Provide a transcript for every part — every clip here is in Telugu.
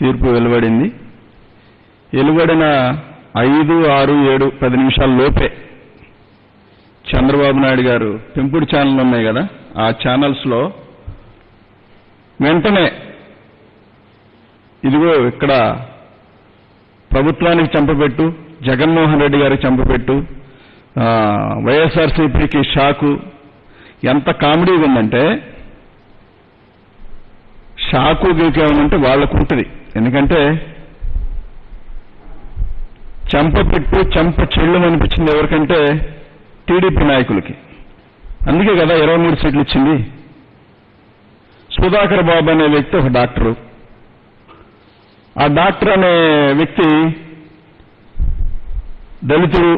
తీర్పు వెలువడింది. వెలువడిన 5, 6, 7, 10 నిమిషాల లోపే చంద్రబాబు నాయుడు గారు పెంపుడు ఛానల్ ఉన్నాయి కదా, ఆ ఛానల్స్లో వెంటనే ఇదిగో ఇక్కడ ప్రభుత్వానికి చంపబెట్టు, జగన్మోహన్ రెడ్డి గారికి చంపబెట్టు, వైఎస్ఆర్సీపీకి షాకు. ఎంత కామెడీగా ఉందంటే, షాకు గీకేమనంటే వాళ్లకు ఉంటుంది. ఎందుకంటే చంపపెట్టు చంప చెల్లు అనిపించింది ఎవరికంటే టీడీపీ నాయకులకి. అందుకే కదా 23 సీట్లు ఇచ్చింది. సుధాకర్ బాబు అనే వ్యక్తి ఒక డాక్టరు. ఆ డాక్టర్ అనే వ్యక్తి దళితుడు,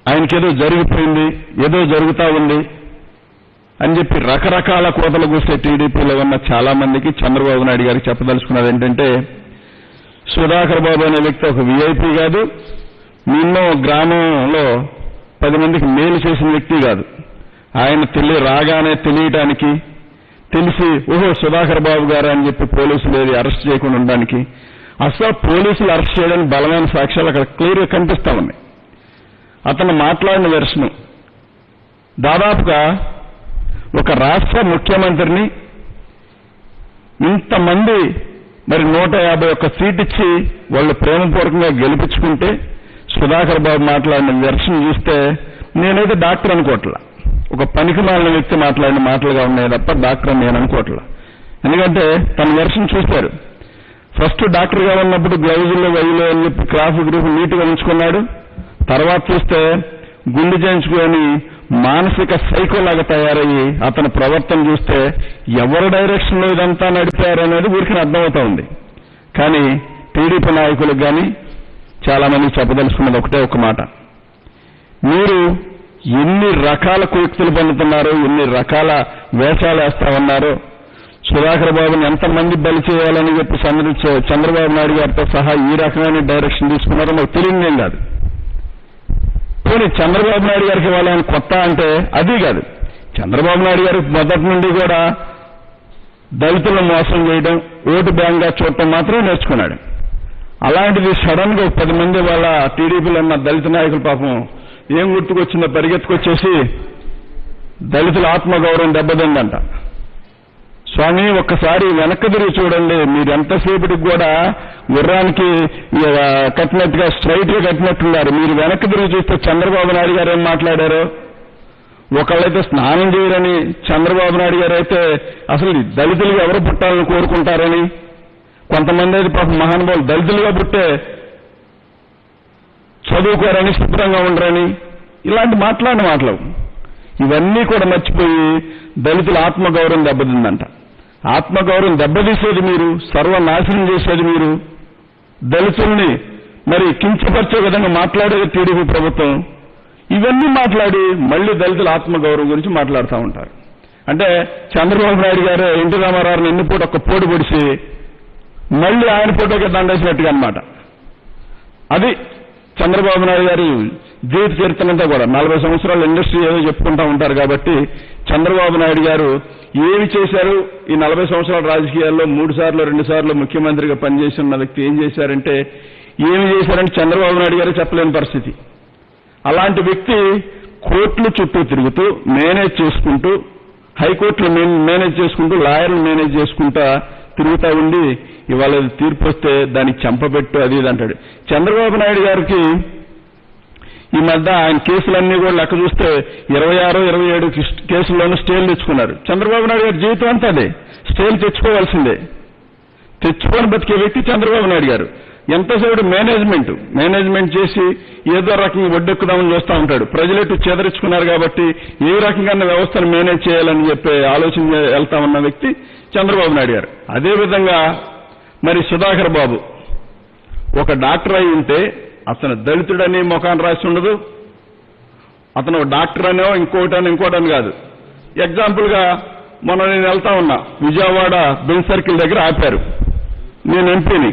ఆయనకేదో జరిగిపోయింది, ఏదో జరుగుతా ఉంది అని చెప్పి రకరకాల కోతలు కూస్తే టీడీపీలో ఉన్న చాలా మందికి చంద్రబాబు నాయుడు గారికి చెప్పదలుచుకున్నది ఏంటంటే, సుధాకర్ బాబు అనే వ్యక్తి ఒక వీఐపీ కాదు, నిన్నో గ్రామంలో 10 మందికి మేలు చేసిన వ్యక్తి కాదు. ఆయన రాగానే తెలియటానికి, తెలిసి ఓహో సుధాకర్ బాబు గారు అని చెప్పి పోలీసులు ఏది అరెస్ట్ చేయకుండా ఉండడానికి, అసలు పోలీసులు అరెస్ట్ చేయడానికి బలమైన సాక్ష్యాలు అక్కడ క్లియర్గా కనిపిస్తా ఉన్నాయి. అతను మాట్లాడిన వెర్షను దాదాపుగా ఒక రాష్ట్ర ముఖ్యమంత్రిని ఇంతమంది మరి 151 సీట్ ఇచ్చి వాళ్ళు ప్రేమపూర్వకంగా గెలిపించుకుంటే సుధాకర్ బాబు మాట్లాడిన వెర్షన్ చూస్తే నేనైతే డాక్టర్ అనుకోవట్లా, ఒక పనికిమాలిన వ్యక్తి మాట్లాడిన మాటలుగా ఉన్నాయి తప్ప డాక్టర్ అని నేను అనుకోవట్లా. ఎందుకంటే తన వెర్షన్ చూశారు. ఫస్ట్ డాక్టర్గా ఉన్నప్పుడు గ్లౌజుల్లో వైలో అని చెప్పి క్రాఫ్ గ్రూప్ నీట్గా ఉంచుకున్నాడు. తర్వాత చూస్తే గుండె చేయించుకొని మానసిక సైకోలాగా తయారయ్యి అతని ప్రవర్తన చూస్తే ఎవరి డైరెక్షన్లో ఇదంతా నడిపారు అనేది ఊరికి అర్థమవుతా ఉంది. కానీ టీడీపీ నాయకులకు కానీ చాలా మంది చెప్పదలుచుకున్నది ఒకటే ఒక మాట, మీరు ఎన్ని రకాల కుయుక్తులు పొందుతున్నారో, ఎన్ని రకాల వేషాలు వేస్తా ఉన్నారో, సుధాకర్ బాబుని ఎంతమంది బలి చేయాలని చెప్పి చంద్రబాబు నాయుడు గారితో సహా ఈ రకమైన డైరెక్షన్ తీసుకున్నారో మాకు తెలియదేం కాదు. పోనీ చంద్రబాబు నాయుడు గారికి వాళ్ళని కొత్త అంటే అది కాదు. చంద్రబాబు నాయుడు గారు మొదటి నుండి కూడా దళితులను మోసం చేయడం, ఓటు బ్యాంక్గా చూడటం మాత్రం నేర్చుకున్నాడు. అలాంటిది సడన్ గా 10 మంది వాళ్ళ టీడీపీలో ఉన్న దళిత నాయకులు పాపం ఏం గుర్తుకొచ్చిందో పరిగెత్తుకొచ్చేసి దళితుల ఆత్మగౌరవం దెబ్బతిందంట. స్వామి ఒక్కసారి వెనక్కి తిరిగి చూడండి, మీరు ఎంతసేపటికి కూడా గుర్రానికి కట్టినట్టుగా స్ట్రైట్ గా కట్టినట్టున్నారు. మీరు వెనక్కి తిరిగి చూస్తే చంద్రబాబు నాయుడు గారు ఏం మాట్లాడారో, ఒకళ్ళైతే స్నానం చేయరని, చంద్రబాబు నాయుడు గారు అయితే అసలు దళితులుగా ఎవరు పుట్టాలని కోరుకుంటారని, కొంతమంది అయితే పాపం మహానుభావులు దళితులుగా పుట్టే చదువుకోరని, శుభ్రంగా ఉండరని, ఇలాంటి మాట్లాడిన మాటలు ఇవన్నీ కూడా మర్చిపోయి దళితుల ఆత్మగౌరవం దెబ్బతిందంట. ఆత్మగౌరవం దెబ్బతీసేది మీరు, సర్వనాశనం చేసేది మీరు, దళితుల్ని మరి కించపరిచే విధంగా మాట్లాడేది టీడీపీ ప్రభుత్వం. ఇవన్నీ మాట్లాడి మళ్లీ దళితుల ఆత్మగౌరవం గురించి మాట్లాడుతూ ఉంటారు. అంటే చంద్రబాబు నాయుడు గారు ఎన్టీ రామారావుని ఎన్నిపోటు ఒక్క పోటు పొడిచి మళ్లీ ఆయన ఫోటోకి దండేసినట్టుగా అన్నమాట. అది చంద్రబాబు నాయుడు గారి జీవిత చరిత్రంతా కూడా 40 సంవత్సరాల ఇండస్ట్రీ ఏదో చెప్పుకుంటూ ఉంటారు. కాబట్టి చంద్రబాబు నాయుడు గారు ఏమి చేశారు ఈ 40 సంవత్సరాల రాజకీయాల్లో, 3 సార్లు 2 సార్లు ముఖ్యమంత్రిగా పనిచేసిన వ్యక్తి ఏం చేశారంటే, ఏమి చేశారంటే చంద్రబాబు నాయుడు గారు చెప్పలేని పరిస్థితి. అలాంటి వ్యక్తి కోర్టులు చుట్టూ తిరుగుతూ మేనేజ్ చేసుకుంటూ, హైకోర్టులు మేనేజ్ చేసుకుంటూ, లాయర్లు మేనేజ్ చేసుకుంటా తిరుగుతూ ఉండి ఇవాళ తీర్పు వస్తే దానికి చంపబెట్టు అది ఇది అంటాడు. చంద్రబాబు నాయుడు గారికి ఈ మధ్య ఆయన కేసులన్నీ కూడా లెక్క చూస్తే 26, 27 కేసుల్లోనూ స్టేలు తెచ్చుకున్నారు. చంద్రబాబు నాయుడు గారి జీవితం అంతా అదే, స్టేలు తెచ్చుకోవాల్సిందే. తెచ్చుకొని బతికే వ్యక్తి చంద్రబాబు నాయుడు గారు. ఎంతసేపు మేనేజ్మెంట్ చేసి ఏదో రకంగా ఒడ్డెక్కుదామని చూస్తూ ఉంటాడు. ప్రజలెట్టు చెదరించుకున్నారు కాబట్టి ఏ రకంగా వ్యవస్థను మేనేజ్ చేయాలని చెప్పి ఆలోచన వెళ్తా ఉన్న వ్యక్తి చంద్రబాబు నాయుడు గారు. అదేవిధంగా మరి సుధాకర్ బాబు ఒక డాక్టర్ అయి ఉంటే అతను దళితుడని ముఖాన్ని రాసి ఉండదు, అతను డాక్టర్ అనో ఇంకోటని కాదు. ఎగ్జాంపుల్గా మొన్న నేను వెళ్తా ఉన్నా, విజయవాడ బెంచ్ సర్కిల్ దగ్గర ఆపారు. నేను ఎంపీని,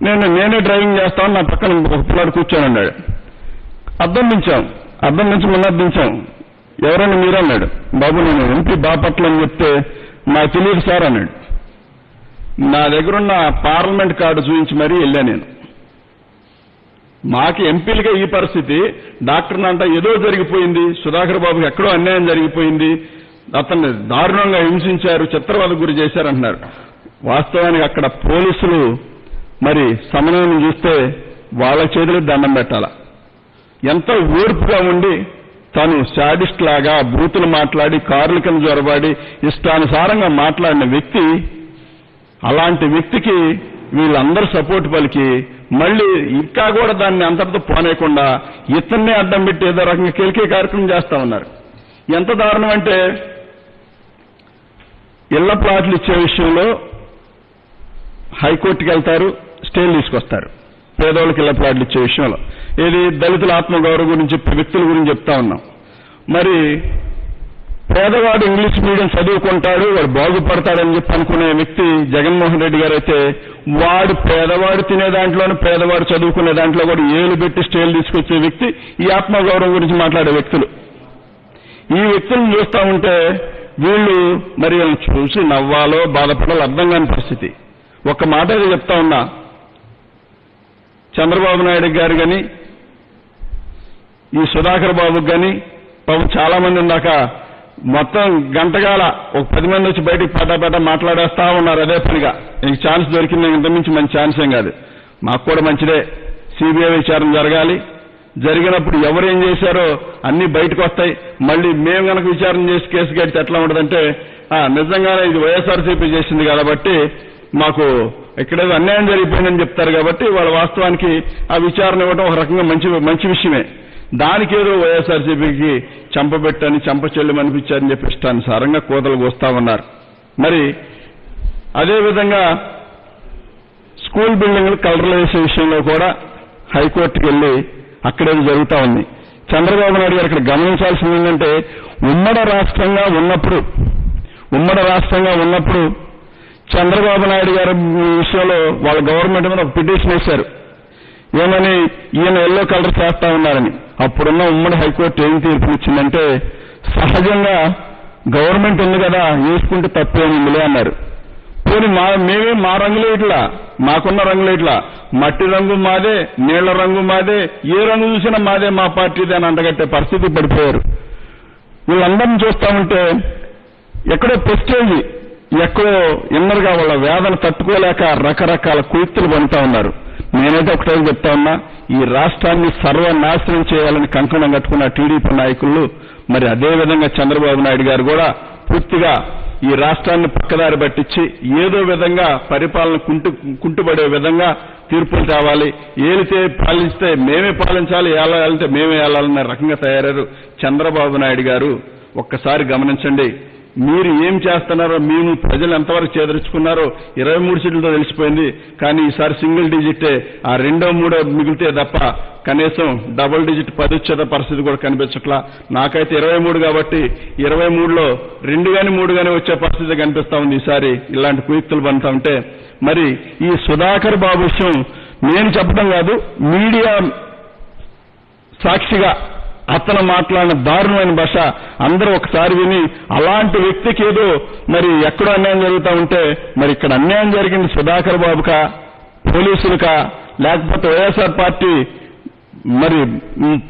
నేనే డ్రైవింగ్ చేస్తాను, నా పక్కన ఒక పిల్లాడు కూర్చొని అన్నాడు. అద్దం నుంచి మున్నర్దించాం. ఎవరైనా మీరన్నాడు. బాబు నేను ఎంపీ బాపట్ల అని చెప్తే నాకు తెలియదు సార్ అన్నాడు. నా దగ్గరున్న పార్లమెంట్ కార్డు చూపించి మరీ వెళ్ళా నేను. మాకు ఎంపీలుగా ఈ పరిస్థితి, డాక్టర్ని అంట ఏదో జరిగిపోయింది, సుధాకర్ బాబుకి ఎక్కడో అన్యాయం జరిగిపోయింది, అతన్ని దారుణంగా హింసించారు, చిత్రవదకు గురి చేశారంటున్నారు. వాస్తవానికి అక్కడ పోలీసులు మరి సమన్వయం చూస్తే వాళ్ళ చేతులకు దండం పెట్టాల. ఎంత ఓర్పుగా ఉండి తను శాడిస్ట్ లాగా బూతులు మాట్లాడి కార్ల కింద జొరబాడి ఇష్టానుసారంగా మాట్లాడిన వ్యక్తి, అలాంటి వ్యక్తికి వీళ్ళందరూ సపోర్ట్ పలికి మళ్ళీ ఇంకా కూడా దాన్ని అంతటితో పోనేయకుండా ఇతన్నే అడ్డం పెట్టి ఏదో రకంగా కెలికే కార్యక్రమం చేస్తా ఉన్నారు. ఎంత దారుణం అంటే ఇళ్ల ప్లాట్లు ఇచ్చే విషయంలో హైకోర్టుకి వెళ్తారు, స్టేలు తీసుకొస్తారు. పేదోళ్ళకి ఇళ్ల ప్లాట్లు ఇచ్చే విషయంలో ఏది దళితుల ఆత్మగౌరవం గురించి చెప్పే వ్యక్తుల గురించి చెప్తా ఉన్నాం. మరి పేదవాడు ఇంగ్లీష్ మీడియం చదువుకుంటాడు, వాడు బాగుపడతాడని చెప్పి అనుకునే వ్యక్తి జగన్మోహన్ రెడ్డి గారు అయితే వాడు పేదవాడు తినే దాంట్లోనూ పేదవాడు చదువుకునే దాంట్లో కూడా ఏలు పెట్టి స్టేలు తీసుకొచ్చే వ్యక్తి ఈ ఆత్మగౌరవం గురించి మాట్లాడే వ్యక్తులు. ఈ వ్యక్తులను చూస్తూ ఉంటే వీళ్ళు మరి వీళ్ళని చూసి నవ్వాలో బాధపడాలో అర్థం కాని పరిస్థితి. ఒక్క మాట ఏదో చెప్తా ఉన్నా, చంద్రబాబు నాయుడు గారు కానీ ఈ సుధాకర్ బాబుకి కానీ పాపం చాలా మంది ఉన్నాక మొత్తం గంటగాల ఒక 10 మంది వచ్చి బయటికి పటాపట మాట్లాడేస్తా ఉన్నారు అదే పనిగా. ఇంక ఛాన్స్ దొరికింది, ఇంతకుమించి మంచి ఛాన్స్ ఏం కాదు. మాకు కూడా మంచిదే, సిబిఐ విచారణ జరగాలి. జరిగినప్పుడు ఎవరేం చేశారో అన్ని బయటకు వస్తాయి. మళ్ళీ మేము కనుక విచారణ చేసి కేసు కడితే ఎట్లా ఉంటుందంటే నిజంగానే ఇది వైఎస్ఆర్సీపీ చేసింది కాబట్టి మాకు ఇక్కడేదో అన్యాయం జరిగిపోయిందని చెప్తారు కాబట్టి వాళ్ళ వాస్తవానికి ఆ విచారణ ఇవ్వడం ఒక రకంగా మంచి విషయమే. దానికేదో వైఎస్ఆర్సీపీకి చంపబెట్టని చెల్లు అనిపించారని చెప్పి ఇష్టానుసారంగా కోతలు కోస్తా ఉన్నారు. మరి అదేవిధంగా స్కూల్ బిల్డింగ్లు కలర్లు వేసే విషయంలో కూడా హైకోర్టుకి వెళ్లి అక్కడేది జరుగుతూ ఉంది. చంద్రబాబు నాయుడు గారు ఇక్కడ గమనించాల్సింది ఏంటంటే ఉమ్మడి రాష్ట్రంగా ఉన్నప్పుడు చంద్రబాబు నాయుడు గారి విషయంలో వాళ్ళ గవర్నమెంట్ మీద ఒక పిటిషన్ వేశారు. ఏమని ఈయన ఎల్లో కలర్ చేస్తా ఉన్నారని. అప్పుడున్న ఉమ్మడి హైకోర్టు ఏం తీర్పునిచ్చిందంటే సహజంగా గవర్నమెంట్ ఉంది కదా వేసుకుంటే తప్పేముందిలే అన్నారు. పోనీ మేమే మా రంగులే ఇట్లా, మాకున్న రంగులే ఇట్లా, మట్టి రంగు మాదే, నీళ్ల రంగు మాదే, ఏ రంగు చూసినా మాదే, మా పార్టీదే అని అంటగట్టే పరిస్థితి పడిపోయారు. వీళ్ళందరినీ చూస్తా ఉంటే ఎక్కడో ప్రెస్టేజ్, ఎక్కడో ఇన్నర్గా వాళ్ళ వేదన తట్టుకోలేక రకరకాల కుయుక్తులు పడుతూ ఉన్నారు. నేనైతే ఒకటే చెప్తా ఉన్నా, ఈ రాష్ట్రాన్ని సర్వనాశనం చేయాలని కంకణం కట్టుకున్న టీడీపీ నాయకులు మరి అదేవిధంగా చంద్రబాబు నాయుడు గారు కూడా పూర్తిగా ఈ రాష్ట్రాన్ని పక్కదారి పట్టించి ఏదో విధంగా పరిపాలన కుంటుపడే విధంగా తీర్పులు కావాలి. ఏలితే పాలిస్తే మేమే పాలించాలి, ఏలాలంటే మేమే ఏలాలన్న రకంగా తయారయ్యారు చంద్రబాబు నాయుడు గారు. ఒక్కసారి గమనించండి, మీరు ఏం చేస్తున్నారో, మేము ప్రజలు ఎంతవరకు చేదరించుకున్నారో 23 సీట్లతో తెలిసిపోయింది. కానీ ఈసారి సింగిల్ డిజిటే, ఆ 2, 3 మిగిలితే తప్ప కనీసం డబుల్ డిజిట్ 10 వచ్చేట పరిస్థితి కూడా కనిపించట్లా. నాకైతే 23 కాబట్టి 23లో 2 గాని 3 గాని వచ్చే పరిస్థితి కనిపిస్తా ఉంది. ఈసారి ఇలాంటి కుయుక్తులు పడుతూ ఉంటే మరి ఈ సుధాకర్ బాబు విషయం నేను చెప్పడం కాదు, మీడియా సాక్షిగా అతను మాట్లాడిన దారుణమైన భాష అందరూ ఒకసారి విని అలాంటి వ్యక్తికి ఏదో మరి ఎక్కడో అన్యాయం జరుగుతూ ఉంటే మరి ఇక్కడ అన్యాయం జరిగింది సుధాకర్ బాబుకా, పోలీసులకా, లేకపోతే వైఎస్ఆర్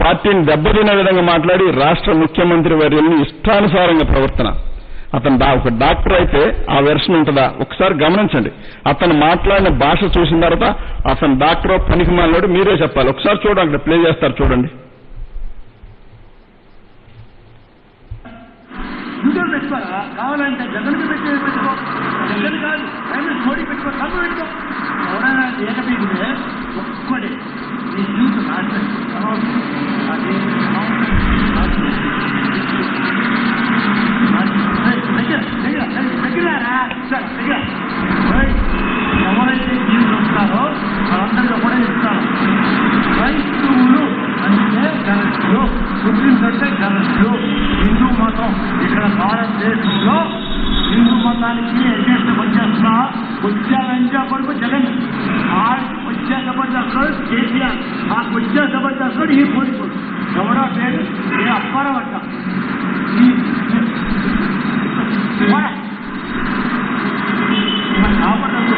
పార్టీని దెబ్బతినే విధంగా మాట్లాడి రాష్ట్ర ముఖ్యమంత్రి వర్యుల్ని ఇష్టానుసారంగా ప్రవర్తన. అతను ఒక డాక్టర్ అయితే ఆ వెర్షన్ ఉంటుందా ఒకసారి గమనించండి. అతను మాట్లాడిన భాష చూసిన తర్వాత అతను డాక్టర్ పనికి మాలినోడు మీరే చెప్పాలి. ఒకసారి చూడండి, ప్లే చేస్తారు చూడండి. యూట్యూబ్ పెట్టుకోరా, కావాలంటే జగన్కి పెట్టుకో, జగన్ కాదు మోడీ పెట్టుకో, తప్పు పెట్టుకో. ఎవరైనా ఏకపీడితే ఒక్కడే నీ న్యూస్ నాశనం. అదే దగ్గరారా సార్ దగ్గర ఎవరైతే న్యూస్ వస్తారో వాళ్ళందరికీ కూడా ఇస్తారు. క్రైస్తవులు అంటే గరస్లు, ముస్లింస్ అంటే గరస్లు. హిందూ మతం ఇక్కడ భారతదేశంలో హిందూ మతానికి ఎగేస్ట్ వచ్చేస్తున్నా వచ్చారంటే కొడుకు జగన్, ఆడికి వచ్చే జబర్దస్తుడు కేసీఆర్, నాకు వచ్చే జబర్దస్తుడు ఈ పోలీసుడు ఎవడో పేరు ఏ అప్పారం అంట. కాపాడదు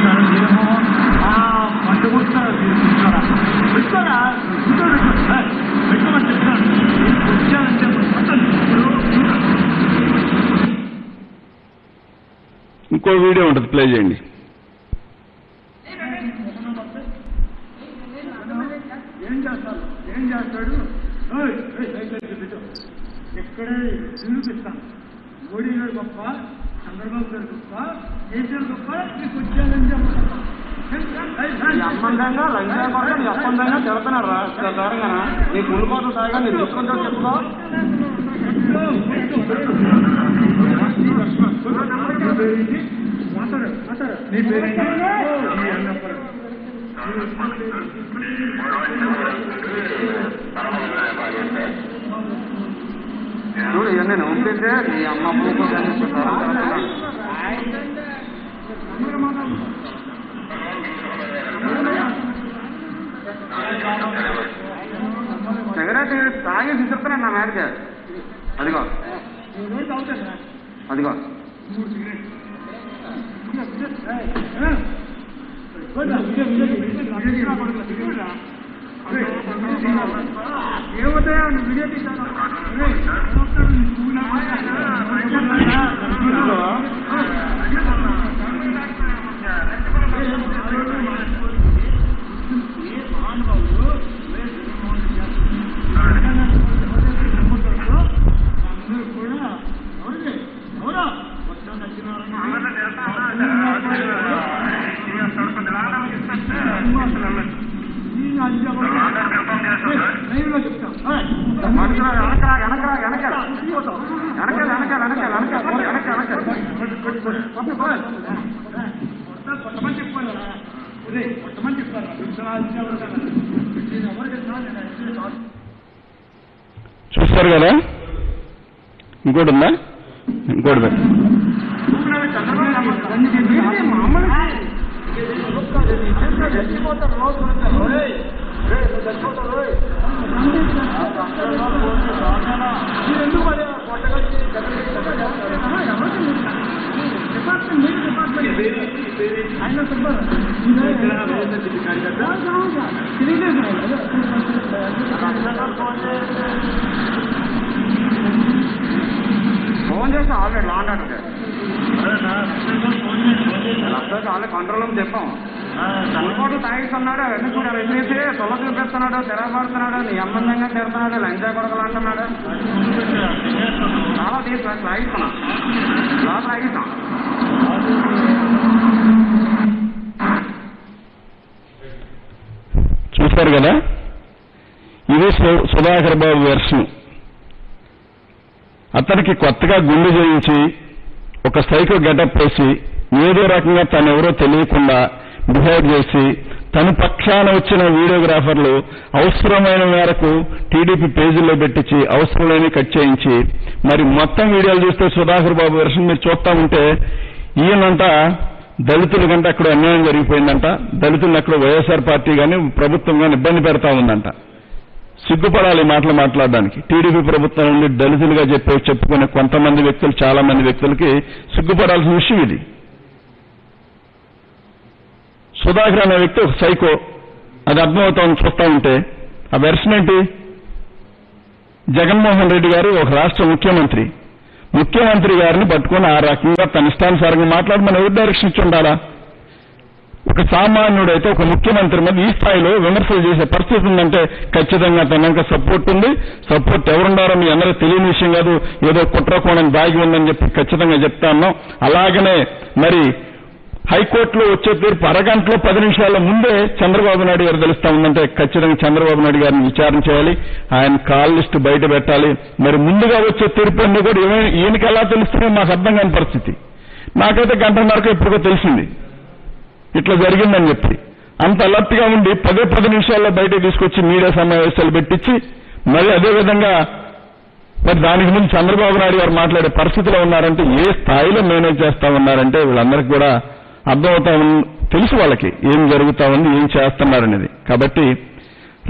ఇంకో వీడియో ఉంటుంది, ప్లే చేయండి. ఏం చేస్తాడు ఎక్కడే నిరూపిస్తాను. మోడీ గారు గొప్ప, చంద్రబాబు గారు గొప్ప, కేసీఆర్ గొప్ప, నీకు వచ్చానని చెప్పండి. అమ్మందంగా లంచా కొరక నీ అప్పందంగా చెప్తున్నారా జరగనా నీ గుండు కోసం సాగా నీ దుఃఖంతో చెప్పుకో. నీ పేరు చూడు ఇవన్నీ పంపిస్తే నీ అమ్మ పూకు సిగరెట్ తాగి విసురుతున్నాడు నా మేడకి. అదిగో అదిగో ఏమవుతాయా వీడియో తీసాను. చూస్తారు కదా, ఇంకోటి ఉందా? ఇంకోటి ఫోన్ చేసి already land order already control room చెప్పాం. చల్లకోట్లు తాగిస్తున్నాడు, అవన్నీ కూడా వెళ్ళేసి తొల చూపిస్తున్నాడు, తెరపడుతున్నాడు, నీ అమ్మందంగా తిడుతున్నాడు, లంచా కొడకలు అంటున్నాడు. చాలా తీసుకు తాగిస్తున్నాం, చాలా తాగిస్తాం. చూశారు కదా, ఇది సుధాకర్ బాబు వెర్షన్. అతనికి కొత్తగా గుండె చేయించి ఒక సైకో గెటప్ వేసి ఏదో రకంగా తనెవరో తెలియకుండా బిహేవ్ చేసి తన పక్షాన వచ్చిన వీడియోగ్రాఫర్లు అవసరమైన మేరకు టీడీపీ పేజీల్లో పెట్టించి అవసరం లేని కట్ చేయించి మరి మొత్తం వీడియోలు చూస్తే సుధాకర్ బాబు వెర్షన్ మీరు చూస్తా ఉంటే ఈయనంట దళితుల కంటే అక్కడ అన్యాయం జరిగిపోయిందంట, దళితులను అక్కడ వైఎస్ఆర్ పార్టీ కానీ ప్రభుత్వం కానీ ఇబ్బంది పెడతా ఉందంట. సిగ్గుపడాలి మాటలు మాట్లాడడానికి. టీడీపీ ప్రభుత్వం నుండి దళితులుగా చెప్పుకునే కొంతమంది వ్యక్తులు, చాలా మంది వ్యక్తులకి సిగ్గుపడాల్సిన విషయం ఇది. సుధాకర్ అనే వ్యక్తి ఒక సైకో, అది అర్థమవుతామని చూస్తా ఉంటే ఆ వెర్షన్ ఏంటి? జగన్మోహన్ రెడ్డి గారు ఒక రాష్ట్ర ముఖ్యమంత్రి గారిని పట్టుకుని ఆ రకంగా తన ఇష్టానుసారంగా మాట్లాడి మనం ఎవరు డైరెక్షన్ ఇచ్చి ఉండాలా? ఒక సామాన్యుడైతే ఒక ముఖ్యమంత్రి మీద ఈ స్థాయిలో విమర్శలు చేసే పరిస్థితి ఉందంటే ఖచ్చితంగా తనక సపోర్ట్ ఉంది. సపోర్ట్ ఎవరున్నారో మీ అందరూ తెలియని విషయం కాదు, ఏదో కుట్రకోణం దాగి ఉందని చెప్పి ఖచ్చితంగా చెప్తా ఉన్నాం. అలాగనే మరి హైకోర్టులో వచ్చే తీర్పు అరగంటలో 10 నిమిషాల ముందే చంద్రబాబు నాయుడు గారు తెలుస్తా ఉందంటే ఖచ్చితంగా చంద్రబాబు నాయుడు గారిని విచారణ చేయాలి, ఆయన కాల్ లిస్టు బయట పెట్టాలి. మరి ముందుగా వచ్చే తీర్పు అన్ని కూడా ఈయనకి ఎలా తెలుస్తుందో మాకు అర్థం కాని పరిస్థితి. నాకైతే గంటన్నరకు ఎప్పుడుకో తెలిసింది ఇట్లా జరిగిందని చెప్పి. అంత అలర్ట్గా ఉండి 10 నిమిషాల్లో బయట తీసుకొచ్చి మీడియా సమావేశాలు పెట్టించి మరి అదేవిధంగా మరి దానికి ముందు చంద్రబాబు నాయుడు గారు మాట్లాడే పరిస్థితిలో ఉన్నారంటే ఏ స్థాయిలో మేనేజ్ చేస్తా ఉన్నారంటే వీళ్ళందరికీ కూడా అర్థమవుతా తెలుసు వాళ్ళకి ఏం జరుగుతా ఉంది, ఏం చేస్తున్నారనేది. కాబట్టి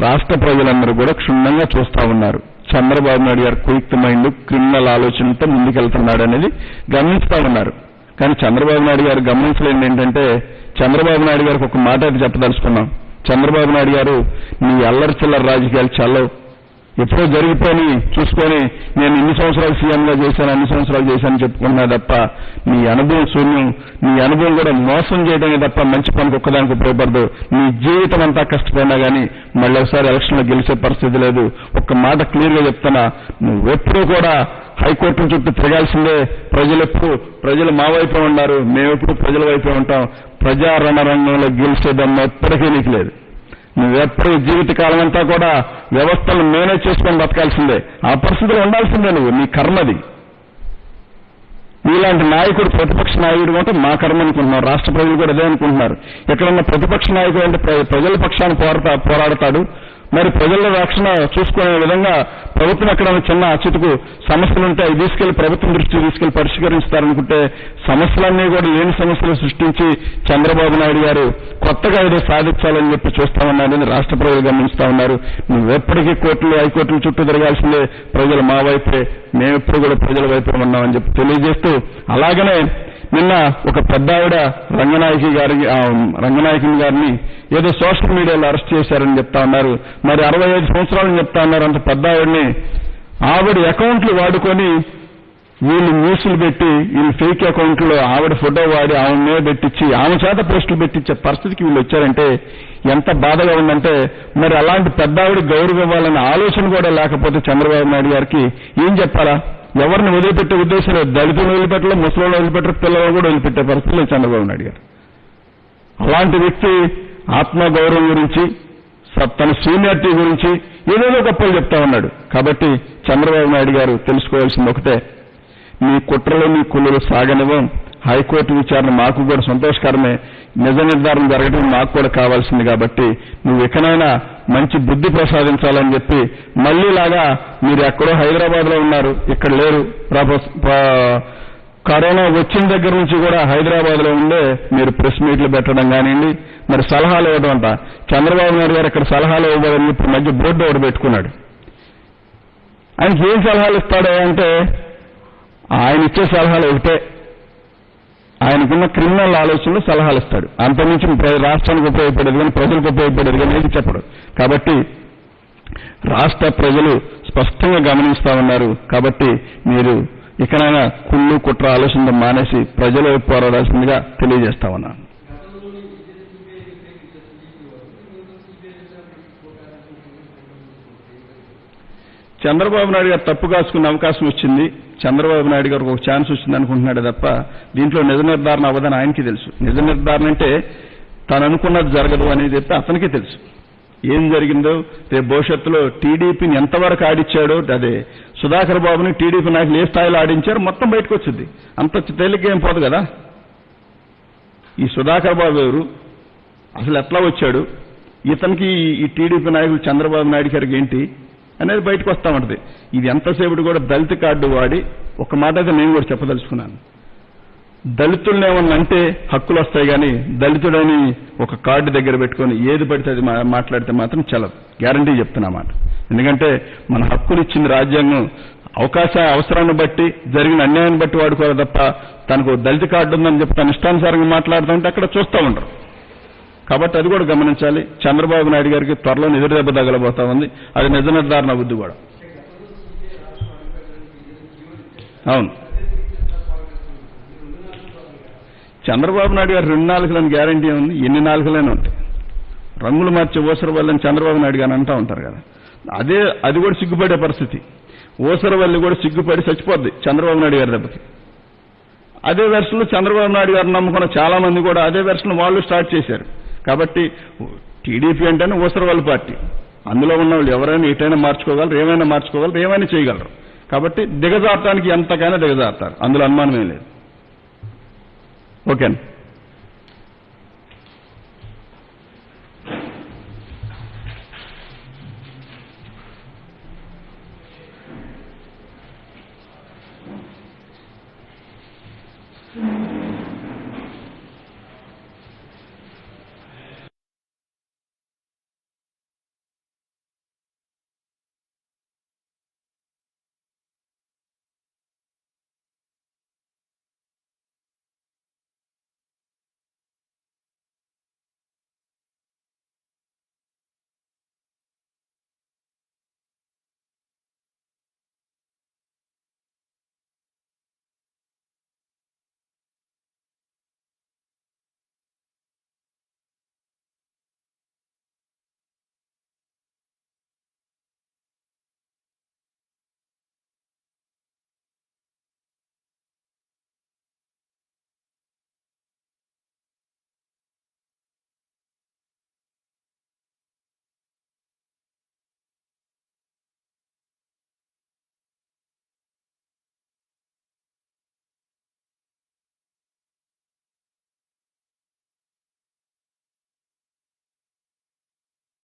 రాష్ట్ర ప్రజలందరూ కూడా క్షుణ్ణంగా చూస్తా ఉన్నారు. చంద్రబాబు నాయుడు గారు క్విక్ మైండ్, క్రిమినల్ ఆలోచనలతో ముందుకెళ్తున్నాడు అనేది గమనిస్తా ఉన్నారు. కానీ చంద్రబాబు నాయుడు గారు గమనించలేండి ఏంటంటే, చంద్రబాబు నాయుడు గారికి ఒక మాట అయితే చెప్పదలుచుకున్నాం. చంద్రబాబు నాయుడు గారు నీ అల్లరి చిల్లర రాజకీయాలు చల్లవు, ఎప్పుడో జరిగిపోయి చూసుకొని నేను ఇన్ని సంవత్సరాలు సీఎంగా చేశాను, అన్ని సంవత్సరాలు చేశాను చెప్పుకున్నా తప్ప నీ అనుభవం శూన్యం. నీ అనుభవం కూడా మోసం చేయడమే తప్ప మంచి పనికి ఒక్కదానికి ఉపయోగపడదు. నీ జీవితం అంతా కష్టపడినా కానీ మళ్ళీ ఒకసారి ఎలక్షన్లో గెలిచే పరిస్థితి లేదు. ఒక్క మాట క్లియర్గా చెప్తున్నా, నువ్వెప్పుడూ కూడా హైకోర్టు చుట్టూ తిరగాల్సిందే. ప్రజలు మా వైపే ఉన్నారు, మేమెప్పుడు ప్రజల వైపే ఉంటాం. ప్రజా రణరంగంలో గెలిచేదన్న ఎప్పటికీ నీకు లేదు. నువ్వెప్పుడు జీవితకాలం అంతా కూడా వ్యవస్థలు మేనేజ్ చేసుకొని బతకాల్సిందే. ఆ పరిస్థితిలో ఉండాల్సిందే. నువ్వు నీ కర్మది. నీలాంటి నాయకుడు ప్రతిపక్ష నాయకుడు అంటే మా కర్మ అనుకుంటున్నారు. రాష్ట్ర ప్రజలు కూడా అదే అనుకుంటున్నారు. ఎక్కడన్నా ప్రతిపక్ష నాయకుడు అంటే ప్రజల పక్షాన్ని పోరాడతాడు. మరి ప్రజల రక్షణ చూసుకునే విధంగా ప్రభుత్వం ఎక్కడైనా చిన్న అచ్యుతకు సమస్యలు ఉంటే అవి తీసుకెళ్లి ప్రభుత్వం దృష్టికి తీసుకెళ్లి పరిష్కరిస్తారనుకుంటే సమస్యలన్నీ కూడా లేని సమస్యలు సృష్టించి చంద్రబాబు నాయుడు గారు కొత్తగా ఏదో సాధించాలని చెప్పి చూస్తామన్నారని రాష్ట్ర ప్రజలు గమనిస్తా ఉన్నారు. నువ్వెప్పటికీ కోర్టులు హైకోర్టుల చుట్టూ తిరగాల్సిందే. ప్రజలు మా వైపే, మేమెప్పుడు కూడా ప్రజల వైపే ఉన్నామని చెప్పి తెలియజేస్తూ, అలాగనే నిన్న ఒక పెద్ద ఆవిడ రంగనాయకుని గారిని ఏదో సోషల్ మీడియాలో అరెస్ట్ చేశారని చెప్తా ఉన్నారు. మరి 65 సంవత్సరాలని చెప్తా ఉన్నారు. అంత పెద్ద ఆవిడ అకౌంట్లు వాడుకొని వీళ్ళు న్యూస్లు పెట్టి, వీళ్ళు ఫేక్ అకౌంట్లో ఆవిడ ఫోటో వాడి ఆమె మీద పెట్టించి ఆమె చేత పోస్టులు పెట్టించే పరిస్థితికి వీళ్ళు వచ్చారంటే ఎంత బాధగా ఉందంటే, మరి అలాంటి పెద్ద ఆవిడ గౌరవం ఇవ్వాలనే ఆలోచన కూడా లేకపోతే చంద్రబాబు నాయుడు గారికి ఏం చెప్పాలా? ఎవరిని వదిలిపెట్టే ఉద్దేశం లేదు. దళితులను వదిలిపెట్టలేదు, ముసలిని వదిలిపెట్టరు, పిల్లలను కూడా వదిలిపెట్టే పరిస్థితి లేదు చంద్రబాబు నాయుడు గారు. అలాంటి వ్యక్తి ఆత్మగౌరవం గురించి, తన సీనియారిటీ గురించి ఏదేదో గొప్పలు చెప్తా ఉన్నాడు. కాబట్టి చంద్రబాబు నాయుడు గారు తెలుసుకోవాల్సింది ఒకటే, నీ కుట్రలు నీ కుళ్ళులు సాగనివ్వం. హైకోర్టు విచారణ మాకు కూడా సంతోషకరమే. నిజ నిర్ధారణ జరగడం మాకు కూడా కావాల్సింది. కాబట్టి నువ్వు ఎక్కడైనా మంచి బుద్ధి ప్రసాదించాలని చెప్పి మళ్ళీలాగా మీరు ఎక్కడో హైదరాబాద్లో ఉన్నారు, ఇక్కడ లేరు. కరోనా వచ్చిన దగ్గర నుంచి కూడా హైదరాబాద్లో ఉండే మీరు ప్రెస్ మీట్లు పెట్టడం కానివ్వండి, మరి సలహాలు ఇవ్వడం అంట. చంద్రబాబు నాయుడు గారు ఇక్కడ సలహాలు ఇవ్వదని ఇప్పుడు మధ్య బోర్డు ఒకటి పెట్టుకున్నాడు. ఆయనకి ఏం సలహాలు ఇస్తాడో అంటే, ఆయన ఇచ్చే సలహాలు ఒకటే, ఆయనకున్న క్రిమినల్ ఆలోచనలు సలహాలు ఇస్తాడు. అంతకుమించి రాష్ట్రానికి ఉపయోగపడేది కానీ ప్రజలకు ఉపయోగపడేది కానీ ఏది చెప్పడు. కాబట్టి రాష్ట్ర ప్రజలు స్పష్టంగా గమనిస్తా ఉన్నారు. కాబట్టి మీరు ఇకనైనా కుళ్ళు కుట్ర ఆలోచనలు మానేసి ప్రజల వైపు పోరాడాల్సిందిగా తెలియజేస్తా ఉన్నాను. చంద్రబాబు నాయుడు గారు తప్పు కాసుకునే అవకాశం వచ్చింది. చంద్రబాబు నాయుడు గారికి ఒక ఛాన్స్ వచ్చింది అనుకుంటున్నాడు తప్ప దీంట్లో నిజ నిర్ధారణ అవ్వదని ఆయనకి తెలుసు. నిజ నిర్ధారణ అంటే తాను అనుకున్నది జరగదు అనేది చెప్తే అతనికే తెలుసు. ఏం జరిగిందో రేపు భవిష్యత్తులో టీడీపీని ఎంతవరకు ఆడిచ్చాడో, అదే సుధాకర్ బాబుని టీడీపీ నాయకులు ఏ స్థాయిలో ఆడించారో మొత్తం బయటకు వచ్చింది. అంత తేలిగ్గా ఏం పోదు కదా. ఈ సుధాకర్ బాబు ఎవరు, అసలు ఎట్లా వచ్చాడు, ఇతనికి ఈ టీడీపీ నాయకులు చంద్రబాబు నాయుడు గారికి ఏంటి అనేది బయటకు వస్తా ఉంటుంది. ఇది ఎంతసేపు కూడా దళిత కార్డు వాడి ఒక మాట అయితే నేను కూడా చెప్పదలుచుకున్నాను. దళితుల్ని ఏమన్నా అంటే హక్కులు వస్తాయి కానీ దళితుడని ఒక కార్డు దగ్గర పెట్టుకొని ఏది పడితే అది మాట్లాడితే మాత్రం చాలా గ్యారంటీ చెప్తున్నమాట. ఎందుకంటే మన హక్కులు ఇచ్చింది రాజ్యాంగం. అవసరాన్ని బట్టి జరిగిన అన్యాయాన్ని బట్టి వాడుకోవాలి తప్ప తనకు దళిత కార్డు ఉందని చెప్పి తన ఇష్టానుసారంగా మాట్లాడుతుంటే అక్కడ చూస్తూ ఉంటారు. కాబట్టి అది కూడా గమనించాలి. చంద్రబాబు నాయుడు గారికి త్వరలో ఎదురు దెబ్బ తగలబోతా ఉంది. అది నిజ నిర్ధారణ అవుద్ది కూడా. అవును, చంద్రబాబు నాయుడు గారు 2 నాలుగులని గ్యారంటీ ఉంది. ఎన్ని నాలుగులైనా ఉంటాయి. రంగులు మార్చే ఓసరవల్లని చంద్రబాబు నాయుడు గారు అంటూ ఉంటారు కదా. అది కూడా సిగ్గుపడే పరిస్థితి. ఓసరవల్లి కూడా సిగ్గుపడి చచ్చిపోద్ది చంద్రబాబు నాయుడు గారి దెబ్బకి. అదే వెర్షన్లో చంద్రబాబు నాయుడు గారు నమ్ముకున్న చాలా మంది కూడా అదే వెర్షన్ వాళ్ళు స్టార్ట్ చేశారు. కాబట్టి టీడీపీ అంటేనే ఓసరవల్లి పార్టీ. అందులో ఉన్న వాళ్ళు ఎవరైనా ఎటైనా మార్చుకోగలరు, ఏమైనా మార్చుకోగలరు, ఏమైనా చేయగలరు. కాబట్టి దిగజారటానికి ఎంతకైనా దిగజారుతారు, అందులో అనుమానమే లేదు. ఓకే.